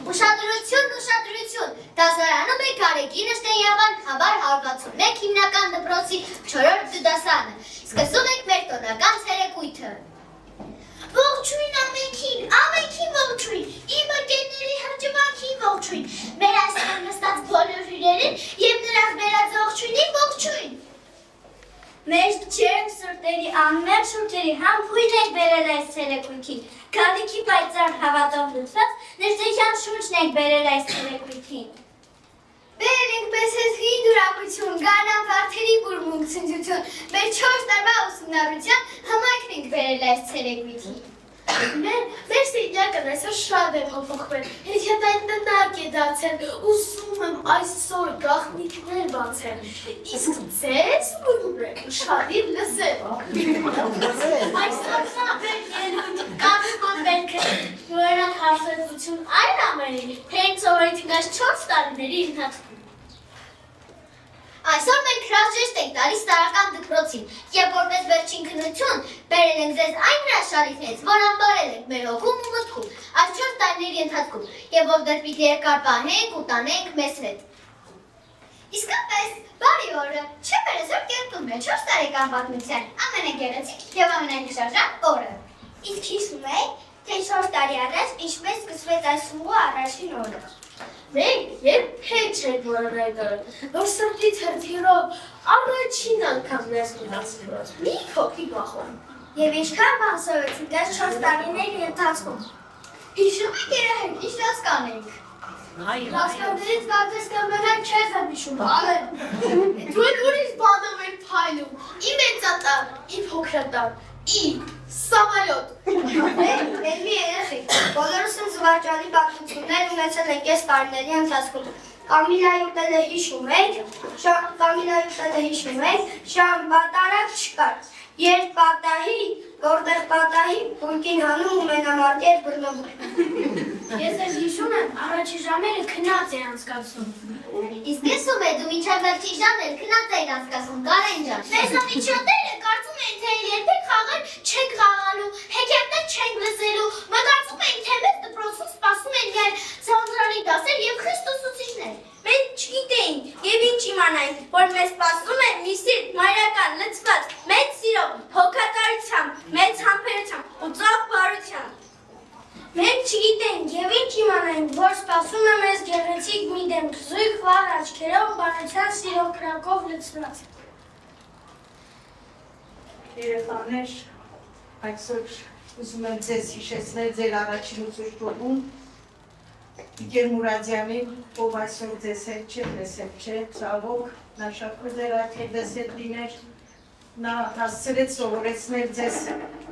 Ուշադրություն, դասարանում է Գարեգին Շտենյավան համար 161 հիմնական դպրոցի 4-րդ դասարանը։ Սկսում ենք մեր տոնական ցերեկույթը։ Ողջույն ամենքին, ողջույն, իմ ընկերների հրճվանքին ողջույն, մեր այսօր նստած բոլոր հյուրերին և նրանց բերած ողջույնին ողջույն։ Մեր ջերմ սրտերի անմեղ շուրթերի համբույր ենք բերել այս ցերեկույթին, գալիքի պայծառ հավատով լցված ներձեյան շուրջն ենք բերել այս ցերեկույթին։ Բերել ենք մեզ հետ հին ուրախություն, գարնան վարդերի բուրմունք ցնծություն, մեր 4 տարվա ուսումնառության համայնքն ենք բերել այս ցերեկույթին։ Մեր սենյակն այսօր շատ է փոփոխվել, հետևային տնակ է դարձել, ուսում եմ այսօր գաղտնիքներ բացել, իսկ ձեզ ուր եք ուշադիր լսել։ Այսօր շաբեր ելույթ, կապման բերքը, նորերակ հարցերություն այլ ամենին, հենց սովորեցինք այս 4 տարիների ընթացքում։ Այսօր մենք հրաժեշտ ենք տալիս տարրական դպրոցին և որպես վերջին քննություն բերել ենք ձեզ այն հրաշալիքներից, որ անբարել ենք մեր հոգում ու մտքում այս 4 տարիների ընթացքում և որ դեռ պիտի երկար պահենք ու տանենք մեզ հետ։ Իսկապես, բարի օրը, չէ՞ մեր այսօր կերտում է 4 տարեկան պատմության ամենագեղեցիկ և ամենահիշարժան օրը։ Իսկ հիշում եք, թե 4 տարի առաջ ինչպես սկսվեց այս ուղու առաջին օրը։ Մենք երբեք չենք մոռանալ, որ սրտից հրթիռով առաջին անգամ ներս մտածվեց մի փոքրիկ վախում։ Եվ ինչքան բան սովորեցինք այս 4 տարիների ընթացքում։ Հիշում եք երեխեք, ինչ դաս կանենք։ Դասկարներից կարծես կամենակ չես եմ հիշում, բալեն։ Դու էլ ուրիշ բանով եք փայլում, իմ մեծատան, իմ փոքրատան, իմ Սամալյոտ։ Էլի երեխեք, բոլորս են զվարճալի պատմություններ ունեցել ենք այս տարիների ընթացքում։ Կամիլայի ուտելը հիշում եք, շան պատարակ չկար։ Երբ պատահի, որտեղ պատահի, բունկին հանում ու մենամարտի էր բռնվում։ Ես էլ հիշում եմ, առաջի ժամերը քնած էր անցկացում։ Իսկ ես ում է դու մինչև վերջի ժամեր քնած էիր անցկացում, Գարեն ջան։ Մեզամիջյոտները կարծում էին, թե երբեք խաղալ չենք խաղալու, հեքիաթներ չենք լսելու, մտածում էին, թե մեզ դպրոցում սպասում են միայն ծանրալի դասեր և Քրիստոսուցիչներ։ Մենք չգիտեինք և ինչ իմանայինք, որ մեզ սպասում է մի սիրտ, մայրական, լցված, մեծ սիրով, հոգատարությամբ, մեծ համբերությամբ ու ծով բարությամբ։ Մենք չգիտեինք և ինչ իմանայինք, որ սպասում է մեզ գեղեցիկ մի դեմք, զույգ վառ աչքերով, բանության սիրով կրակով լցված։ Երեխաներ, այսօր ուզում եմ ձեզ հիշեցնել ձեր առաջին ուսուցչուհուն, Իգեր Մուրադյանին, ով այսօր ձեզ հետ չէ, ձեզ հետ չէ, ցավոք, նա շատ կուզեր այդ ձեզ հետ լիներ, նա հասցրեց սովորեցնել ձեզ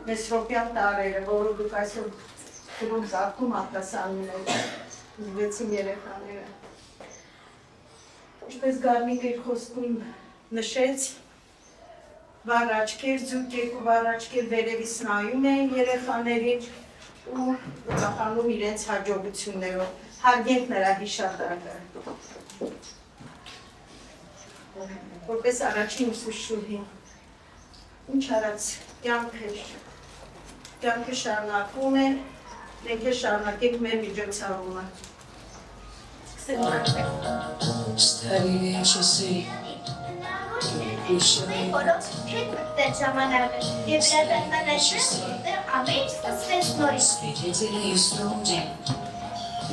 մեսրոպյան տարերը, որը դուք այսօր դուրում զարդում արտասանումներ, ուզվեցին երեխաները։ Ինչպես Գարնիկը իր խոսքում նշեց, վառ աչքեր, ձուկ երկու վառ աչքեր վերևից նայում էին երեխաներին ու ուրախանում իրենց հաջողություններով, հարգենք նրա հիշատակը։ Որպես առաջին ուսուցչուհի, ինչ արած կյանքը շարունակվում է, մենք էլ շարունակենք մեր միջոցառումը։ Մենք որոնց հետ մտել ժամանակը և վերադառնալ այսպես, որտեղ ամեն ինչ սկսվեց նորից։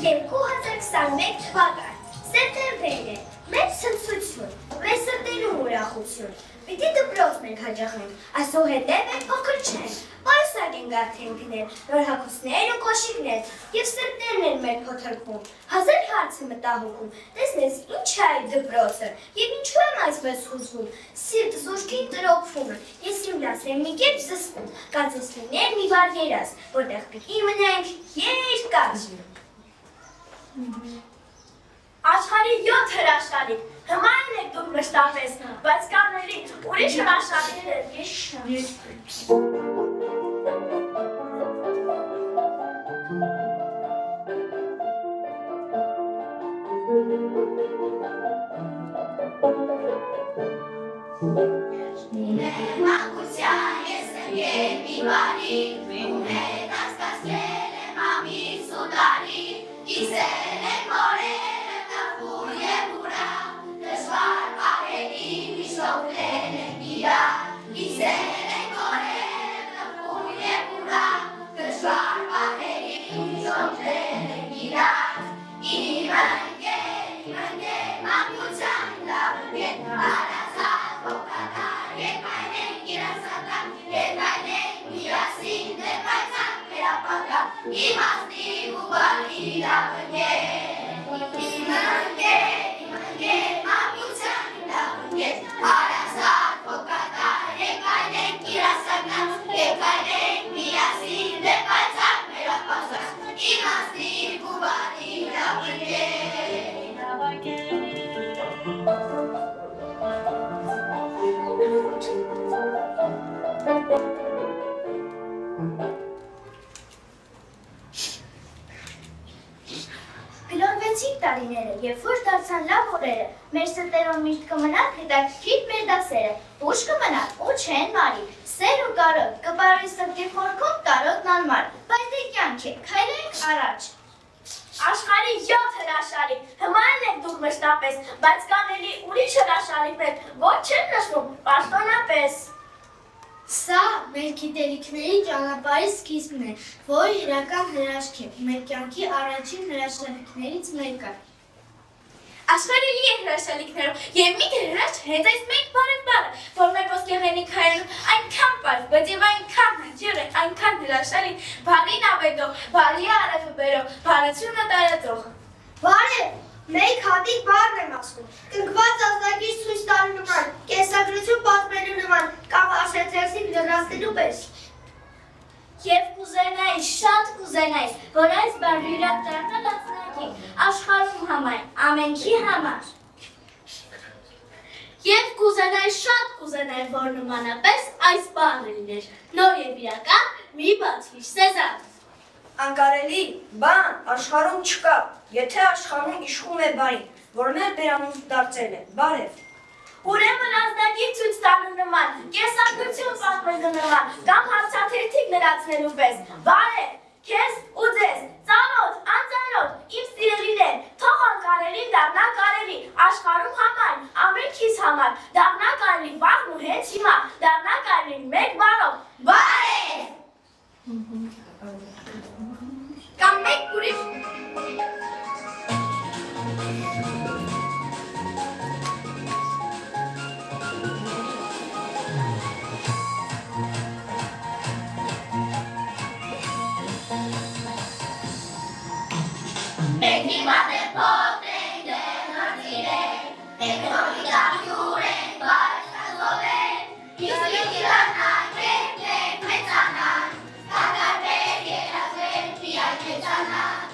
2021 թվական, սեպտեմբերն է, մեծ ցնծություն, մեր սրտերում ուրախություն։ Պիտի դպրոց մենք հաճախենք, այսուհետև մենք փոքր չենք, պայուսակ ենք արդեն գնել, նոր հագուստներ ու կոշիկներ, և սրտերն են մեր փոթորկում, հազար հարց է մտահոգում, տեսնես ինչ է այդ դպրոցը, և ինչու եմ այսպես հուզվում, սիրտս ուշքին տրոփվում է, ես իմ լասրեմ մի կերպ զսպում, կարծես լիներ մի վառ երազ, որտեղ պիտի մնանք երկար։ Աշխարհի 7 հրաշալիք, հմայն եք դուք մշտապես, բայց կանելի ուրիշ հրաշալիքներ։ Մանկության ես եմ մի բարի, ում հետ ասկացրել եմ ամիս ու տարի, կիսել եմ մորերը տխուր և ուրա, դժվար պահերի միշտ օգնել եմ իրար, կիսել եմ մորերը տխուր և ուրա, դժվար պահերի միշտ օգնել եմ իրար, իմ ընկեր, մանկության լավ ընկեր, հարազատ ողկատար, երբ այնենք իրասատար, երբ այնենք միասին դեպ այցակ վերապակար, իմաստիվ ու բարի լավ ընկեր, մանկության լավ ընկեր, հարազատ ողկատար, երբ այնենք իրասատար, երբ այնենք միասին դեպ այցակ վերապակար, իմաստիվ ու բարի լավ ընկեր. Գլորվեցին տարիները, երբ որ դարձան լավ օրերը, մեր ստերոն միշտ կմնան հետաքրքիր մեր դասերը, ուշ կմնան ու չեն մարի, սեր ու կարոտ, կպարի սրտի խորքում կարոտն անմար, բայց դե կյանք է, քայլենք առաջ։ Աշխարհի 7 հրաշալիք, հմայն եք դուք մշտապես, բայց կանելի ուրիշ հրաշալիքներ, ոչ չեն նշվում, պաշտոնապես։ Սա մեր գիտելիքների ճանապարհի սկիզբն է, որ իրական հրաշք է, մեր կյանքի առաջին հրաշալիքներից մեկը։ Աշխարհի լի է հրաշալիքներով, և միթե հրաշ հենց այս մեկ բարև բառը, որ մեր ոսկեղենի քայլում այնքան պարզ, բայց և այնքան հնչյուր է, այնքան հրաշալի, բարի նավետող, բարի արևը բերող, բարությունը տարածող։ Բարև, մեկ հատիկ բառն եմ ասում, կնքված ազդագիր ցույց տալու նման, կենսագրություն պատմելու նման, կամ աշտարակին լրացնելու պես։ Եվ կուզենայի, շատ կուզենայի, որ այս բառը իրար դառնա լացնակի, աշխարհում համայն, ամենքի համար։ Եվ կուզենայի, շատ կուզենայի, որ նմանապես այս բառը լիներ, նոր և իրական, մի բացվիշ սեզան։ Անկարելի բան աշխարհում չկա, եթե աշխարհում իշխում է բառին, որ մեր բերանունց դարձել է, բարև։ Ուրեմն ազդագիր ցույց տալու նման, կենսագրություն պատմելու նման, կամ հարցաթերթիկ լրացնելու պես, բարև, քեզ ու ձեզ, ծանոթ, անծանոթ, իմ սիրելիներ, թող անկարելին դառնա կարելի, աշխարհում համայն, ամենքիս համար, դառնա կարելի վաղն ու հենց հիմա, դառնա կարելի մեկ բառով, բարև։ Կամ մեկ ուրիշ Մենք հիմա դեպոտ ենք դեղնացիրենք, ենք նորի դահյուր ենք, բարշազով ենք, իսկ իրանանք ենք մեծանանք, կակարվեր երազվենք, միայն մեծանանք,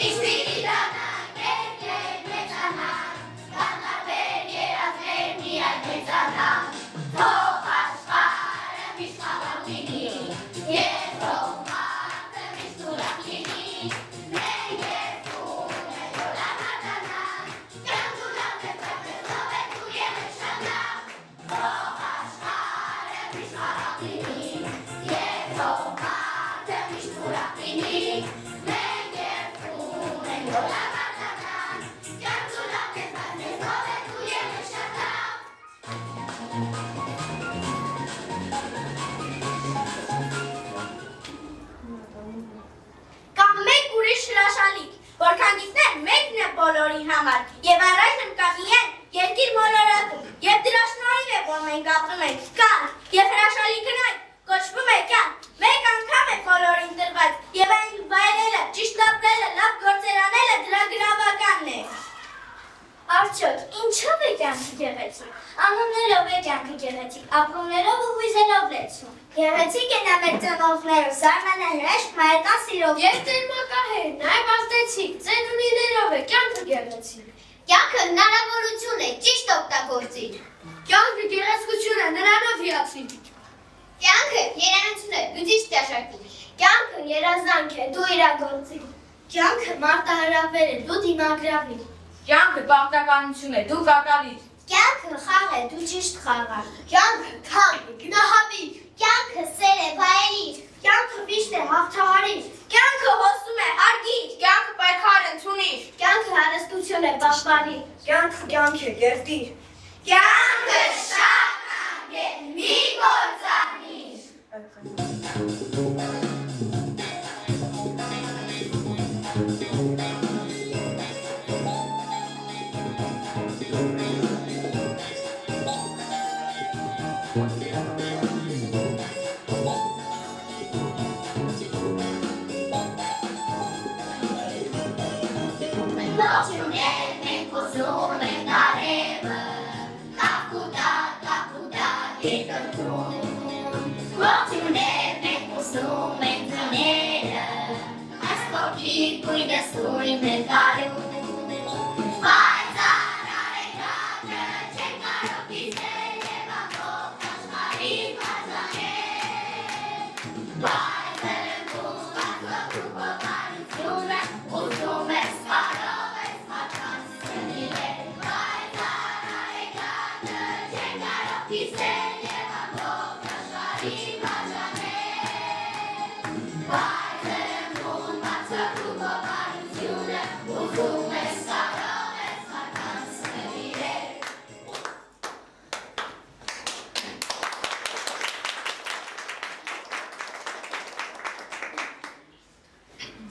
իսկ իրանանք ենք մեծանանք, կակարվեր երազվենք, միայն մեծանանք, թող աշխարհը միշտ խաղաղ լինի, և թող մարդը միշտ ուրախ լինի, Կամ մեկ ուրիշ հրաշալիք, որքան գիտեն մեկն է բոլորի համար, և առայժմ կա միայն երկիր մոլորակում, և դրա շնորհիվ է, որ մենք ապրում ենք կան, և հրաշալիքն այն կոչվում է կյանք, մեկ անգամ է բոլորին տրված, և այն վայելելը, ճիշտ ապրելը, լավ գործեր անելը դրա գրավականն է։ Արդյոք, ինչով է կյանքը գեղեցիկ, անուններով է կյանքը գեղեցիկ, ապրումներով ու հույզերով լեցուն։ Գեղեցիկ են մեր ծնողները, սառնանահրաշք, մայրական սիրով։ Եվ դեր մակահեր, նաև ազդեցիկ, ծերունիներով է կյանքը գեղեցիկ։ Կյանքը հնարավորություն է, ճիշտ օգտագործիր։ Կյանքը գեղեցկություն է, նրանով հիացիր։ Կյանքը երանություն է, դու ճիշտ ճաշակիր։ Կյանքը երազանք է, դու իրագործիր։ Կյանքը մարտահրավեր է, դու դիմագրավիր։ Կյանքը պարտականություն է, դու կատարիր։ Կյանքը խաղ է, դու ճիշտ խաղար։ Կյանքը թանկ է, գնահատիր։ Կյանքը սեր է, վայելիր։ Կյանքը միշտ է, հաղթահարիր։ Կյանքը հոսում է, հարգիր։ Կյանքը պայքար ընդունիր։ Կյանքը հարստություն է, պաշտպանիր։ Կյանքը կյանք է, կերտիր։ Կյանքը շատ է, մի գործանիր։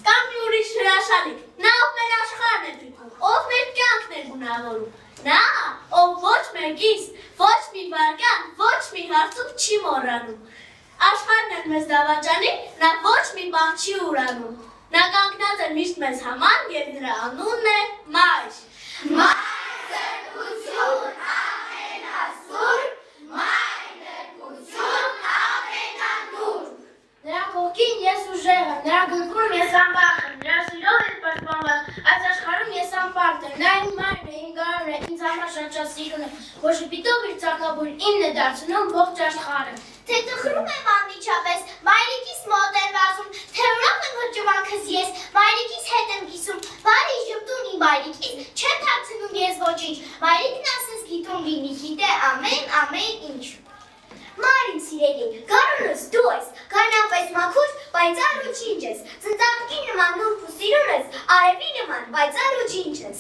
Կամ մի ուրիշ հրաշալիք, նա ով մեր աշխարհն է դիտում, ով մեր կյանքն է գունավորում, նա ով ոչ մեկից, ոչ մի վարքան, ոչ մի հարցում չի մոռանում, աշխարհն է մեզ դավաճանի, նա ոչ մի բան չի ուրանում, նա կանգնած է միշտ մեզ համար և նրա անունն է Մայր։ Մայր զրկություն ամենասուր, Մայր ներկություն ամենանուր։ Նրա կողքին ես ուժեղ եմ, նրա գրկում ես ամբախ եմ, նրա սիրով ես պաշտպանված, այս աշխարհում ես անպարտ եմ, նա իմ մայրն է, իմ գարունն է, ինձ համար շատ սիրուն է, որ ժպիտով իր ծաղկաբույր ինն է դարձնում ողջ աշխարհը։ Թե տխրում եմ անմիջապես, մայրիկիս մոտ եմ վազում, թե ուրախ եմ հրջումանքս ես, մայրիկիս հետ եմ կիսում, բարի ժպտուն իմ մայրիկիս, չեմ թաքցնում ես ոչինչ, մայրիկն ասես գիտում լինի, գիտե ամեն ինչ։ Մարին սիրելի, գարունս դու ես, գարնապես մաքուր, պայծառ ու ջինջ ես, ծնծաղկի նման նուրբ ու սիրուն ես, արևի նման պայծառ ու ջինջ ես։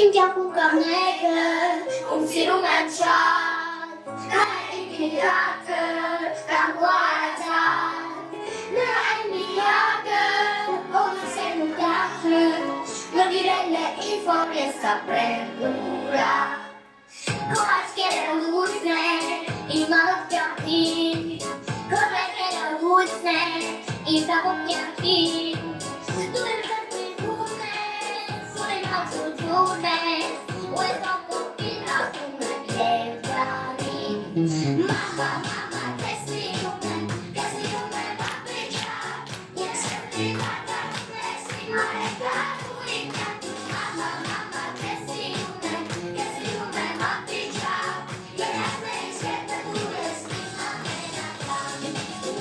Իմ կյանքում կա մեկը, ում սիրում եմ շատ, նա իմ միակը, կամ ու արածատ, նա իմ միակը, ով սերն ու կյանքը, նվիրել է ինձ, որ ես ապրեմ ուրախ։ Քո աչքերը լույսն են, իմ աղոտ կյանքին, քո վերքերը հույսն են, իմ տաղոտ կյանքին, դու եմ կրպիվում ես, ու եմ հացություն ես, ու ես ամպոպին ասում եմ և դանի։ Մամա, քեզ սիրում եմ ապիճակ, ես շրտի վարդանում ես իմ արեգար ու իմ կյանքում։ Մամա, քեզ սիրում եմ ապիճակ, երազներից հետը դու ես իմ ամենական։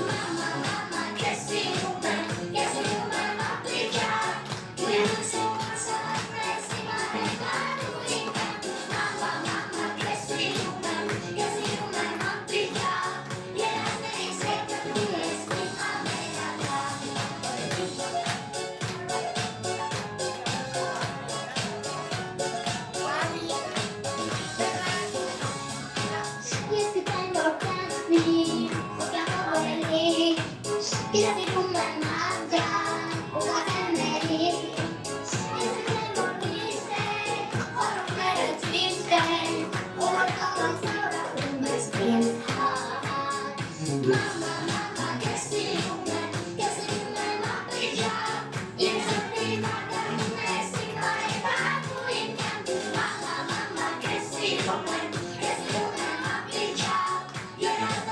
Մամա, քեզ սիրում եմ ապիճակ, երազներից հետը դու ես իմ ամենական։ Մամա, քեզ սիրում եմ ապիճակ, երազներից հետը դու ես իմ Ես կտայն որ կյանքնի, ու կյանքովելի, ես սիրում եմ աղջան, ու կատենների, ես կտայն որ միշտ է, օրոքները ճիշտ են, ու որ կողոց նորակում ես ինձ հավան։ Մամա, քեզ սիրում եմ ապիճակ, ես շրտի վարդանում ես իմ արեգար ու իմ կյանքում։ Մամա, քեզ սիրում եմ ապիճակ, երազներից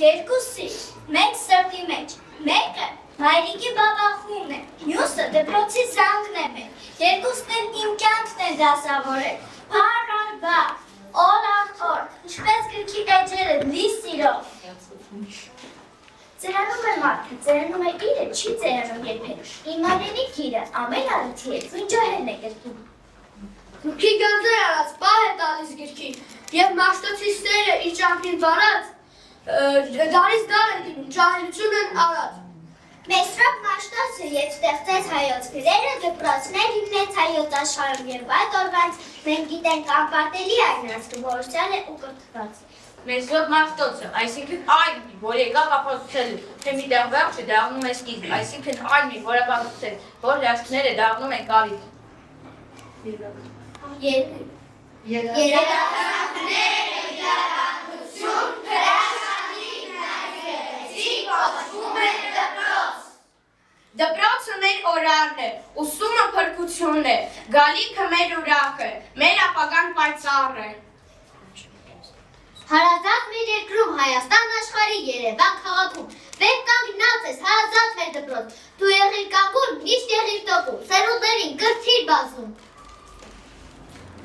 Երկուսի, մեկ սրտի մեջ, մեկը մայրիկի բաբախումն է, մյուսը դպրոցի զանգն է մեր, երկուսն են իմ կյանքն են դասավորել, փառարբա, օլախոր, ինչպես գրքի էջերը լի սիրով։ Ձերանում է մարդը, ձերանում է իրը, չի ձերանում երբեք, իմ արենի գիրը, ամեն արիթի է, զունջահելն է գրքին։ Գրքի գանձեր արած, պահ է տալիս գրքին, և մաշտոցի սերը իր ճամփին վարած, դարից դար է դինում, ջահելություն են արած։ Մեսրոպ Մաշտոցը և ստեղծեց հայոց գրերը, դպրոցներ հիմնեց հայոց աշխարհում և այդ օրվանից մենք գիտենք անպատելի այն ազգավորության է ու կրթված։ Մեսրոպ Մաշտոցը, այսինքն այն մի, որ եկավ ապացուցելու, թե մի տեղ վերջը դառնում է սկիզբ, այսինքն այն մի, որ ապացուցել, որ հրաշքները դառնում են կարիք։ Դպրոցը մեր օրարն է, ուսումը փրկությունն է, գալիքը մեր ուրախը, մեր ապագան պայծառ է։ Հարազատ մեր երկրում, Հայաստան աշխարհի Երևան քաղաքում, վեր կանգնած ես, հարազատ մեր դպրոց, դու եղիր կանգուն, միշտ եղիր տոկում, սերունդերին կրթիր բազում։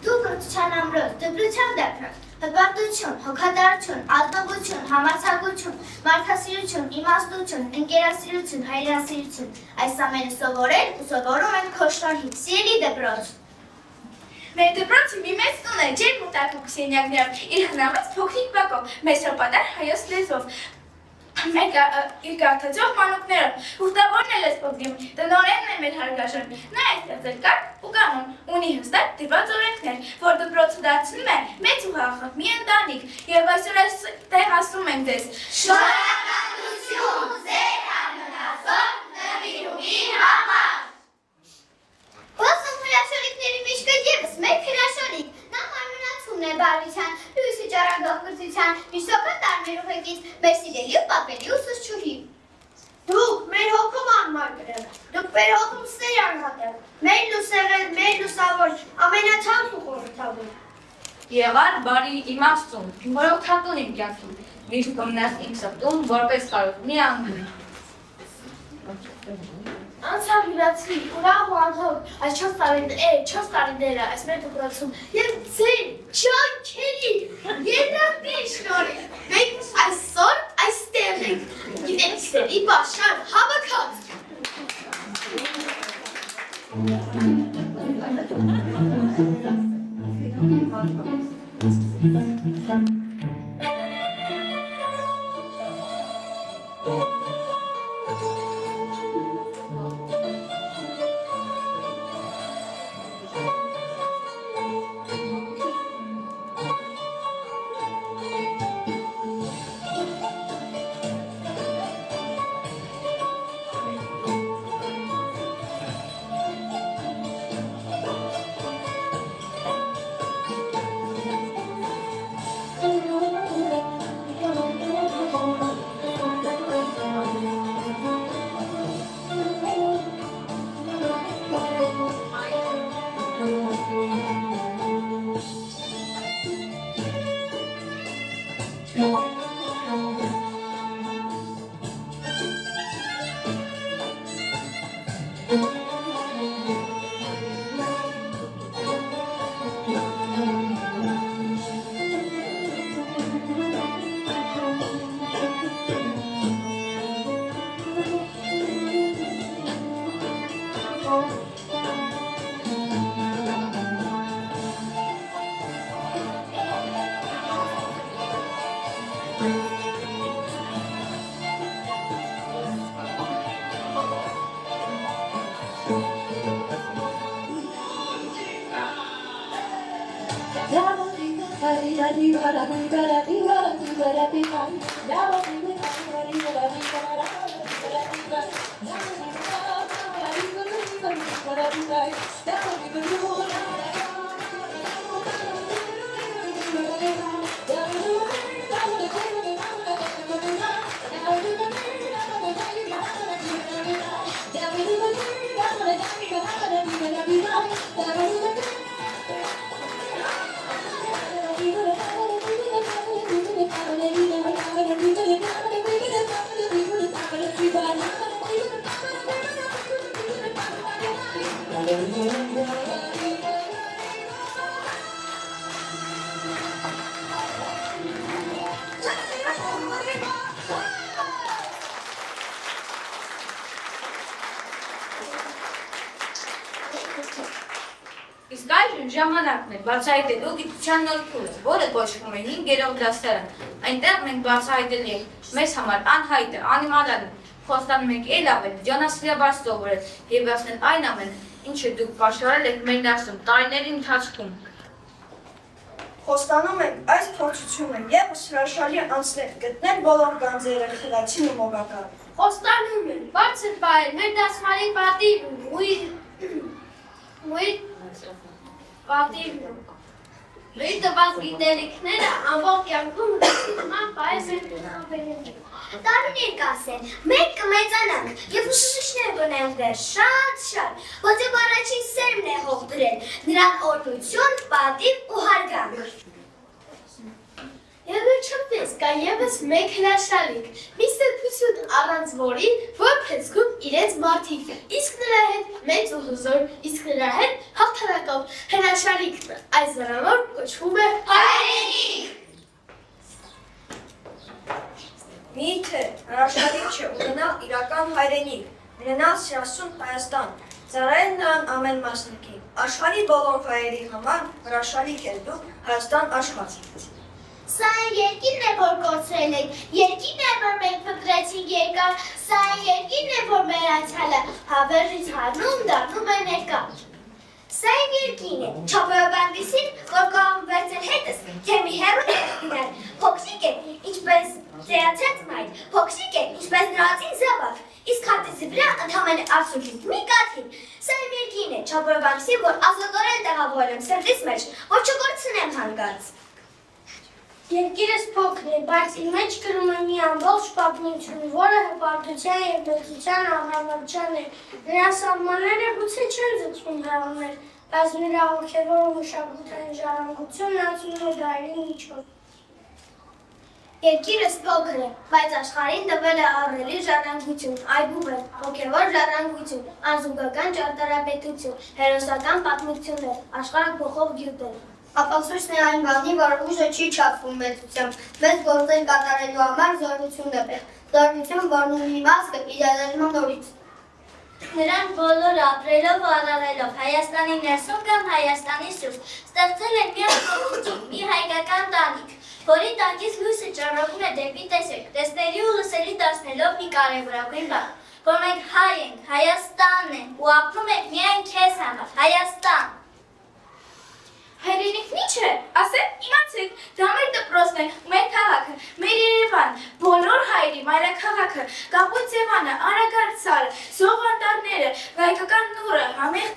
Դու կրթության ամրոց, դպրության դեպրոց, հպարտություն, հոգատարություն, ալտողություն, համարձակություն, մարդասիրություն, իմաստություն, ընկերասիրություն, հայրենասիրություն, այս ամենը սովորել ու սովորում են քո շնորհիվ, սիրելի դպրոց։ Մեր դպրոցը մի մեծ տուն է, ջերմ ու տաքուկ սենյակներով, իր հնամած փոքրիկ բակով, մեսրոպատար հայոց լեզվով, իր կարդացող մանուկներով, ուխտավորն է լեզվով դիմում, տնօրենն է մեր հարգաշարն, նա է ստեղծել կարգ ու կանոն, ունի հստակ դրված օրենքներ, որ դպրոցը դարձնում է մեծ ու հաճախ մի ընտանիք, և այսօր այստեղ ասում ենք ձեզ. Շնորհակալություն ձեր անմնացող նվիրումի համար։ Ոսում հրաշալիքների միշկը ևս մեկ հրաշալիք, նա հարմնացումն է բարության, լույսի ճառագող կրթության, միշտոքան տարմերով եկից, մեր սիրելի ու պապելի ուսուցչուհի։ Դուք մեր հոգում անմար գրել, դուք մեր հոգում սեր անհատել, մեր լուսեղեն, մեր լուսավոր, ամենաթանկ ու խորհրդավոր։ Եղար բարի իմաստուն, որօգնատուն իմ կյանքում, միշտ կմնաս իմ սրտում, որպես կարող մի անգամ։ Անցավ հյուրացի, ուրախ ու անհոգ, այս 4 տարիները այս մեր դպրոցում և ձեր ջանքերի երրորդի շնորհիվ մենք այսօր այստեղ ենք, գիտենք սերի բաշար հավաքած։ Իսկ այժմ ժամանակն է բացահայտելու գիտության նոր փուլը, որը կոչվում է 5-րդ դասարան։ Այնտեղ մենք բացահայտել ենք մեզ համար անհայտը, անիմալանը, խոստանում ենք էլ ավել, ջանասիրաբար սովորել և հասնել այն ամենը, ինչը դուք պաշարել եք մեր դասում տարիների ընթացքում։ Խոստանում ենք այս փորձությունը ևս հրաշալի անցնել, գտնել բոլոր գանձերը խլացին ու մոգական։ Խոստանում են բարձր բայել մեր դասմարի պատիվ Մեր տված գիտելիքները ամբողջ կյանքում նման պայս են ավելին։ Տարիներ կասեն, մենք կմեծանանք և ուսուցիչներ կունենք դեռ շատ, որտեղ առաջին սերմն է հող դրել, նրան օրհնություն, պատիվ ու հարգանք։ Եվ վերջապես կա ևս մեկ հրաշալիք, մի սրբություն առանց որի որպես գում իրենց մարդիկ, իսկ նրա հետ մեծ ու հզոր, իսկ նրա հետ հաղթանակով հրաշալիքն այս զրանոր կոչվում է հայրենիք։ Միթե հրաշալիք չէ ունենալ իրական հայրենիք, ունենալ սիրասուն Հայաստան, ծառայել նրան ամեն մասնիկին, աշխարհի բոլոր հայերի համար հրաշալիք է դուք Հայաստան աշխարհից։ Սա այն երկիրն է, որ կորցրել ենք, երկիրն է, որ մենք փնտրեցինք երկար, սա այն երկիրն է, որ մեր անցյալը հավերժից հառնում դառնում է ներկա։ Սա այն երկիրն է, չափեոբանդիսին, որ կարող վերցել հետս, թե մի հեռու է գնալ, փոքրիկ է, ինչպես ծեացած մայր, փոքրիկ է, ինչպես նրածին զավակ, իսկ հատիսի վրա ընդհանրեն արսուքից մի կաթին։ Սա այն երկիրն է, չափեոբանդիսին, որ ազատորեն տեղավորել եմ սրտիս մեջ, որ չկորցնեմ հանկարծ։ Երկիրս փոքր է, բայց իր մեջ կրում է մի ամբողջ պատմություն, որը հպարտության և մեծության ահռամության է։ Նրա սահմանները գուցե չեն ձգվում հեռանալ, բայց նրա հոգևոր ու մշակութային ժառանգությունն անցնում է դարերի միջով։ Երկիրս փոքր է, բայց աշխարհին տվել է ահռելի ժառանգություն, այգում է, հոգևոր ժառանգություն, անզուգական ճարտարապետություն, հերոսական պատմություններ, աշխարհ փոխող գյուտեր։ Ապացույցն է այն բանի, որ ուժը չի չափվում մեծությամբ, մեծ գործեր կատարելու համար զորություն է պետք, զորություն, որն ունի իմաստը իրարարման նորից։ Նրանք բոլորը ապրելով ու արարելով Հայաստանի ներսում կամ Հայաստանի սուրբ ստեղծել են մի ամբողջություն, մի հայկական տանիք, որի տանկից լույսը ճառագում է դեպի տեսեք, տեսների ու լսերի դարձնելով մի կարևորագույն բան, որ մենք հայ ենք, Հայաստանն ենք ու ապրում ենք միայն քեզ համար, Հայաստան։ Հայրենիքն ի՞նչ է, ասեք, իմացեք, դա մեր դպրոցն է, մեր քաղաքը, մեր Երևան, բոլոր հայերի մայրաքաղաքը, Կապույտ Սևանը, Արագարդ սարը, Սողանտարները, հայկական նուրը, համեղ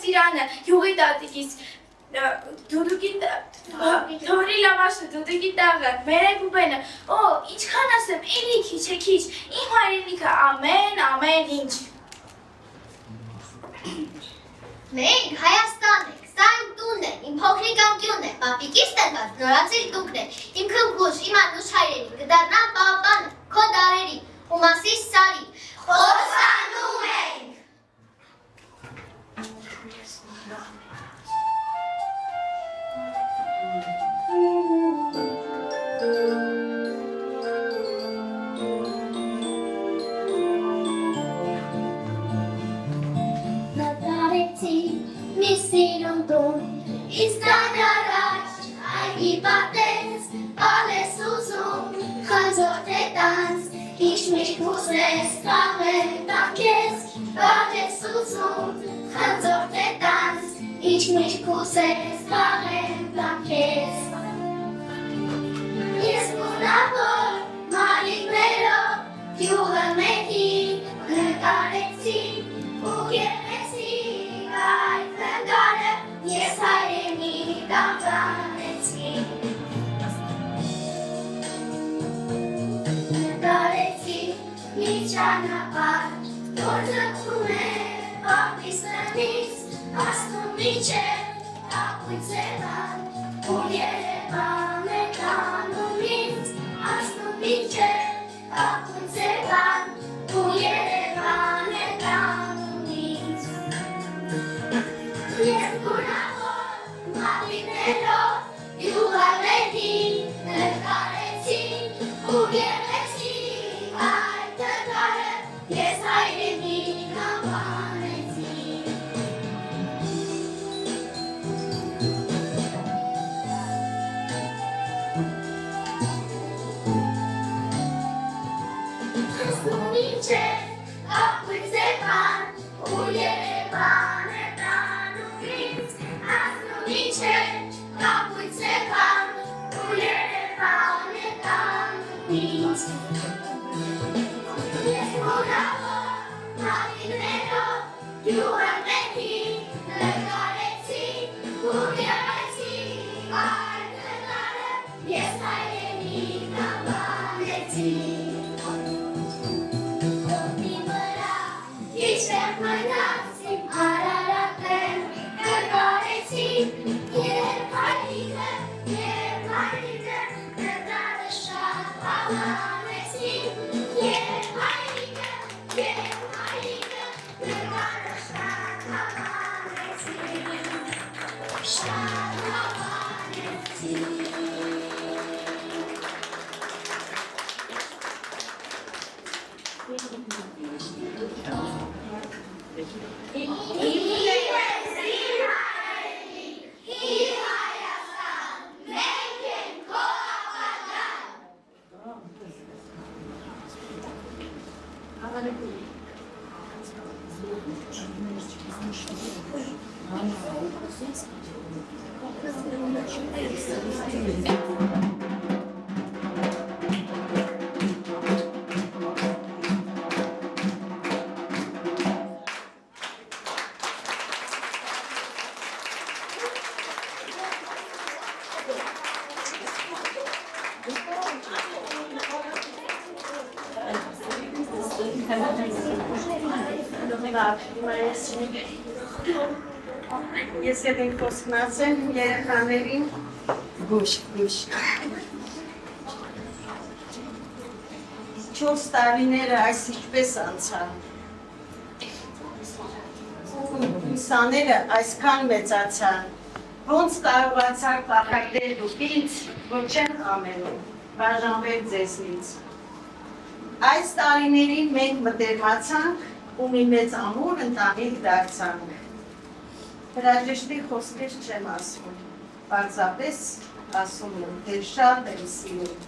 ծիրանը, յուղի տատիկից, թորի լավաշը, դուդուկի տաղը, մեր էգուբենը, ինչքան ասեմ, էլի քիչ, իմ հայրենիքը ամեն ինչ։ Մենք Հայաստան ենք, սա իմ տունն է, իմ փոքրիկ անկյունն է, պապիկիս տնված նորացիր դուքն է, իմ քնքուշ, իմ անուշ հայրենի, կդառնամ պապանը, քո դարերի, ու մասիս սարի, խոստանում ենք։ Պապիս տնից հասնում իջև կապույցերան ու Երևան է տանում ինձ հասնում իջև կապույցերան ու Երևան է տանում ինձ Ես գունավոր մատիներով յուղալերին նկարեցին ու գեղեցի այդ նկարը ես հայրենին անվանեցի Հասնում իջև կապույցերան ու Երևան է տանում ինձ Հասնում իջև կապույցերան ու Երևան է տանում ինձ Ես մորավոր մատիներով յուղալերին նկարեցի ու գեղեցի այդ նկարը ես հայրենին անվանեցի Իջև մնաց իմ Արարատն նկարեցի Երբ հայրիկը նկարը շատ հավանեցի Երբ հայրիկը նկարը շատ հավանեցի Շատ հավանեցի Ես հետ ենք խոսքնացել երեխաներին գուշ 4 տարիները այս ինչպես անցան ուսաները այսքան մեծացան ոնց կարողացաք կախակնել դուք ինձ որ չեն ամենում բաժանվել ձեզնից այս տարիներին մենք մտերմացանք ու մի մեծ ամուր ընտանիք դարձանք հրաժեշտի խոսքեր չեմ ասում, պարզապես ասում եմ, դեր շատ եմ սիրում։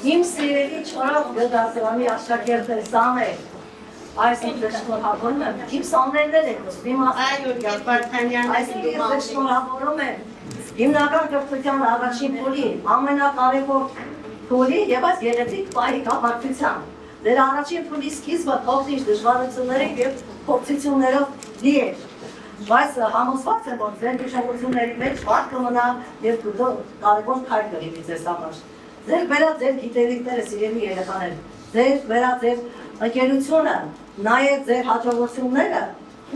Իմ սիրելի չորով գդասրանի աշակերտ է Սաներ, այս իմ շնորհավորում եմ, իմ սաներներ եք ուսում, Այո, Վարդանյան, այս իմ շնորհավորում եմ, հիմնական կրթության առաջին փուլի, ամենակարևոր փուլի և այս գեղեցիկ պահի կապակցության, դեր առաջին փուլի սկիզբը փոխնիշ դժվարությունների և փորձություններով լի էր, բայց համոզված եմ, որ ձեր գիշերությունների մեջ վարդ կմնա և կարևոր քայլ կլինի ձեզ համար։ Ձեր վերա ձեր գիտելիքները սիրելի երեխաներ, ձեր վերա ձեր ընկերությունը, նաև ձեր հաջողությունները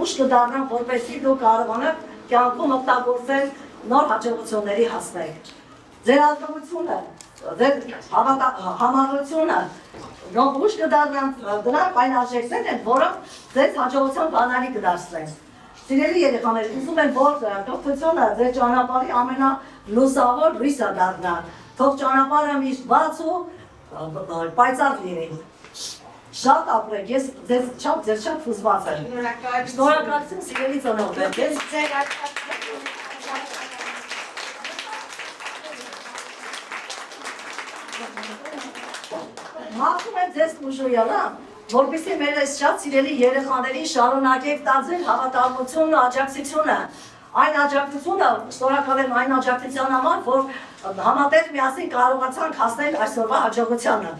ուշ կդառնան, որպեսզի դուք կարողանաք կյանքում օգտագործել նոր հաջողությունների հասնել։ Ձեր ազգությունը, ձեր համառությունը, ուշ կդառնան դրանք այն արժեքներ են, որոնք ձեզ հաջողության բանալի կդարձնեն։ Սիրելի երեխաներ, ուզում եմ, որ կրթությունը ձեր ճանապարհի ամենալուսավոր լույսը դառնա, թող ճանապարհը միշտ բաց ու պայծառ լինի։ Շատ ապրեք, ես ձեզ շատ հուզված եմ։ Շնորհակալություն սիրելի ծնողներ։ Մաղթում եմ ձեզ ուժոյանա, որպեսզի մեր այս շատ սիրելի երեխաներին շարունակեք տալ ձեր հավատալությունն ու աջակցությունը։ Այն աջակցությունը, շնորհակալ եմ այն աջակցության համար, որ համատեղ միասին կարողացանք հասնել այսօրվա հաջողությանը։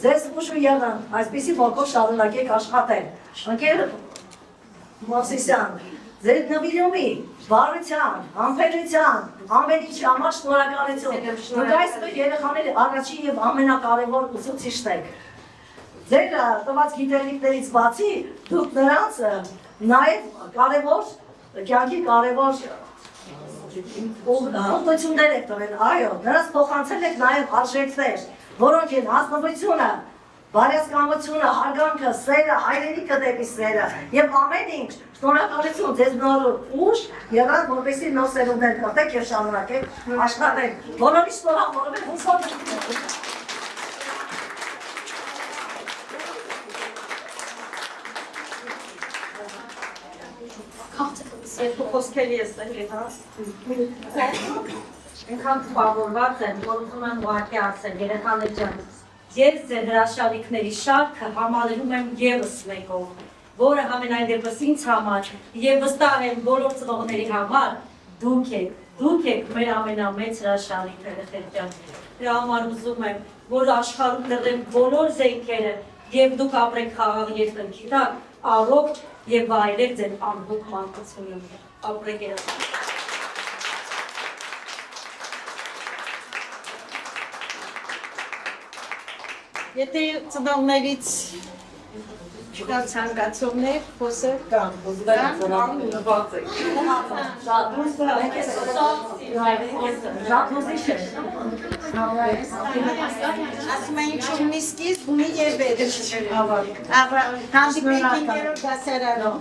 ձեզ ուշ ու եղան, այսպիսի ոգով շարունակեք աշխատել։ Ընկեր Մովսիսյան, ձեր նվիրումի, բարության, համբերության, ամեն ինչի համար շնորհակալություն։ Դուք այսօր երեխաների առաջին եւ ամենակարևոր ուսուցիչն եք։ Ձեր տված գիտելիքներից բացի դուք նրանց նաեւ կարևոր կյանքի կարևոր ուղղություններ եք տվել, այո, նրանց փոխանցել եք նաեւ արժեքներ, որոնք են ազնվությունը, բարյացակամությունը, հարգանքը, սերը, հայրենիքը դեպի սերը եւ ամեն ինչ շնորհակալություն ձեզ նոր ուժ եղան, որպեսզի նոր սերունդներ կրտեք եւ շարունակեք աշխատել։ Բոլորի շնորհավորում հուսով Երկու խոսքերի ես եկել, հա։ Ինքան տպավորված եմ, որ ուզում եմ ուղղակի ասել, երեխաներ ջան, ես ձեր հրաշալիքների շարքը համալրում եմ ևս մեկով, որը համենայն դեպս ինձ համար եւ վստահ եմ բոլոր ծնողների համար դուք եք մեր ամենամեծ հրաշալիքը, երեխաներ ջան։ Դրա համար ուզում եմ, որ աշխարհում դրեմ բոլոր զենքերը եւ դուք ապրեք խաղաղ երկնքի տակ, առողջ եւ վայելեք ձեր ամբողջ մանկությունը։ Ապրեք երեխաներ։ Եթե ծնողներից չկան ցանկացումներ, խոսել կամ ասում են չունի սկիզբ, ունի եւ վերջ։ Հանդիպենք ինքերով դասարանում։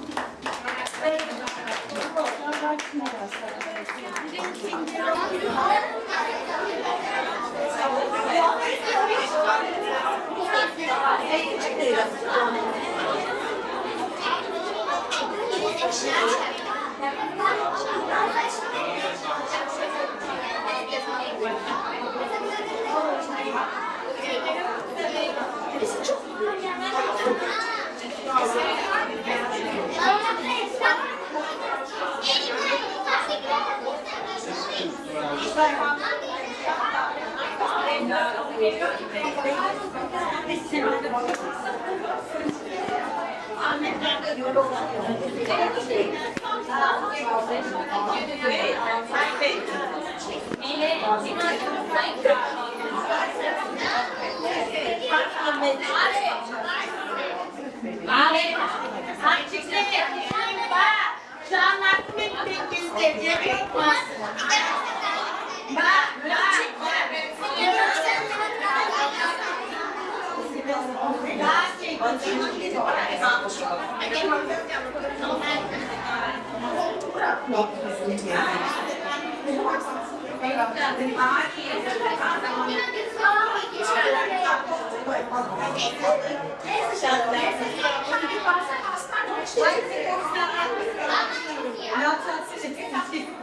Not